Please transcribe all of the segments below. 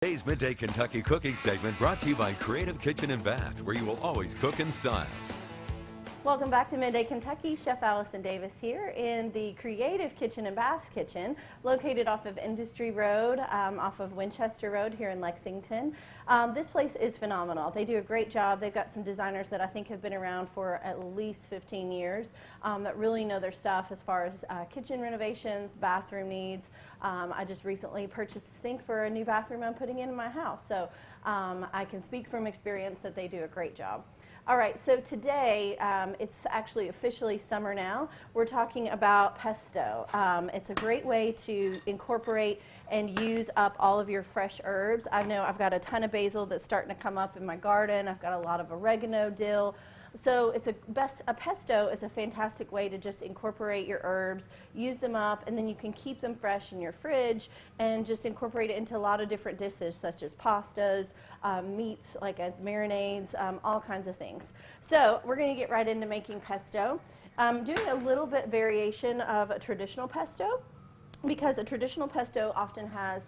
Today's Midday Kentucky Cooking segment brought to you by Creative Kitchen and Bath, where you will always cook in style. Welcome back to Midday Kentucky. Chef Allison Davis here in the Creative Kitchen and Baths kitchen, located off of Industry Road, off of Winchester Road here in Lexington. This place is phenomenal. They do a great job. They've got some designers that I think have been around for at least 15 years that really know their stuff as far as kitchen renovations, bathroom needs. I just recently purchased a sink for a new bathroom I'm putting in my house, so I can speak from experience that they do a great job. All right, so today, it's actually officially summer now. We're talking about pesto. It's a great way to incorporate and use up all of your fresh herbs. I know I've got a ton of basil that's starting to come up in my garden. I've got a lot of oregano, dill. So it's a pesto is a fantastic way to just incorporate your herbs, use them up, and then you can keep them fresh in your fridge and just incorporate it into a lot of different dishes such as pastas, meats like as marinades, all kinds of things. So we're going to get right into making pesto. I'm doing a little bit variation of a traditional pesto because a traditional pesto often has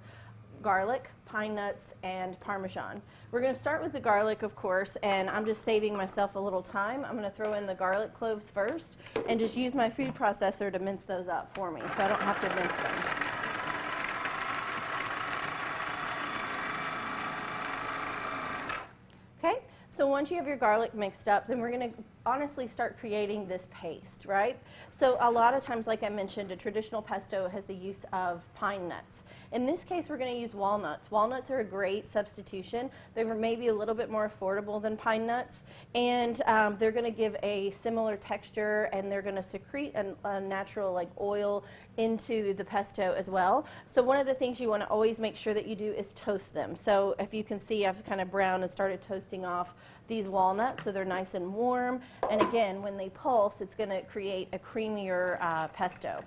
garlic, pine nuts, and Parmesan. We're going to start with the garlic, of course, and I'm just saving myself a little time. I'm going to throw in the garlic cloves first and just use my food processor to mince those up for me so I don't have to mince them. Okay, so once you have your garlic mixed up, then we're going to honestly start creating this paste, right? So a lot of times, like I mentioned, a traditional pesto has the use of pine nuts. In this case, we're going to use walnuts. Walnuts are a great substitution. They were maybe a little bit more affordable than pine nuts, and they're going to give a similar texture, and they're going to secrete a natural like oil into the pesto as well. So one of the things you want to always make sure that you do is toast them. So if you can see, I've kind of browned and started toasting off these walnuts so they're nice and warm. And again, when they pulse, it's going to create a creamier pesto.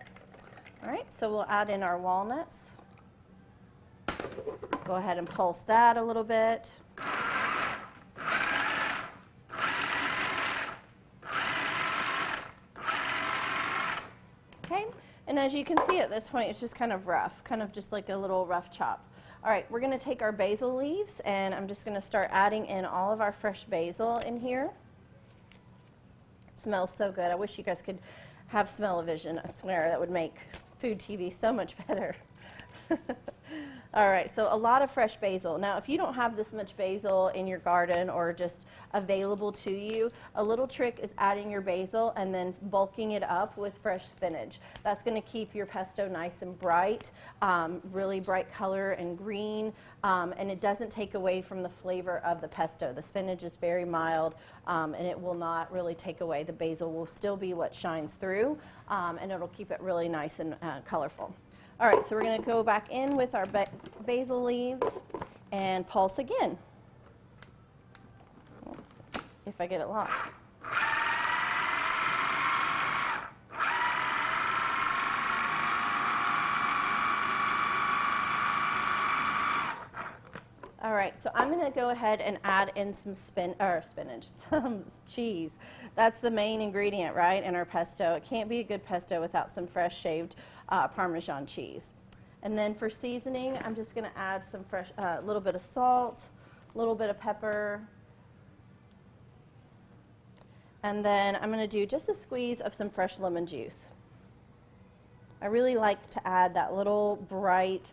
All right, so we'll add in our walnuts. Go ahead and pulse that a little bit. Okay, and as you can see at this point, it's just kind of rough, kind of just like a little rough chop. All right, we're going to take our basil leaves, and I'm just going to start adding in all of our fresh basil in here. It smells so good. I wish you guys could have smell-o-vision. I swear that would make food TV so much better. All right, so a lot of fresh basil. Now, if you don't have this much basil in your garden or just available to you, a little trick is adding your basil and then bulking it up with fresh spinach. That's going to keep your pesto nice and bright, really bright color and green, and it doesn't take away from the flavor of the pesto. The spinach is very mild, and it will not really take away. The basil will still be what shines through, and it'll keep it really nice and colorful. All right, so we're going to go back in with our basil leaves and pulse again, if I get it locked. All right, so I'm going to go ahead and add in some spinach, some cheese. That's the main ingredient, right, in our pesto. It can't be a good pesto without some fresh shaved Parmesan cheese. And then for seasoning, I'm just going to add some fresh, a little bit of salt, a little bit of pepper, and then I'm going to do just a squeeze of some fresh lemon juice. I really like to add that little bright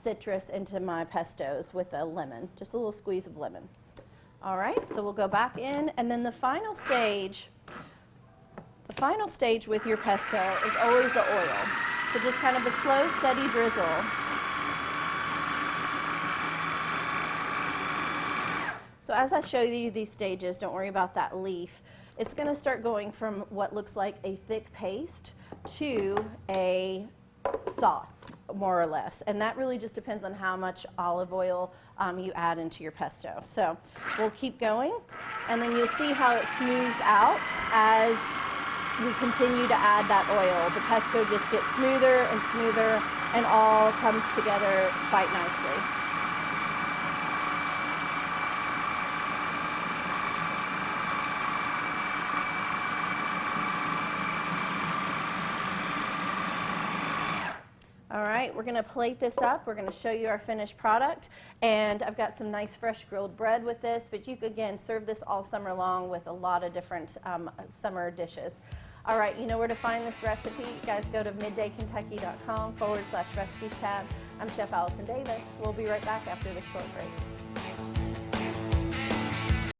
citrus into my pestos with a lemon, just a little squeeze of lemon. All right, so we'll go back in, and then the final stage with your pesto is always the oil. So just kind of a slow, steady drizzle. So as I show you these stages, don't worry about that leaf. It's going to start going from what looks like a thick paste to a sauce, more or less, and that really just depends on how much olive oil you add into your pesto. So we'll keep going, and then you'll see how it smooths out as we continue to add that oil. The pesto just gets smoother and smoother and all comes together quite nicely. All right, right, we're going to plate this up. We're going to show you our finished product. And I've got some nice fresh grilled bread with this, but you could, again, serve this all summer long with a lot of different summer dishes. All right, you know where to find this recipe. You guys go to middaykentucky.com/recipes tab. I'm Chef Allison Davis. We'll be right back after this short break.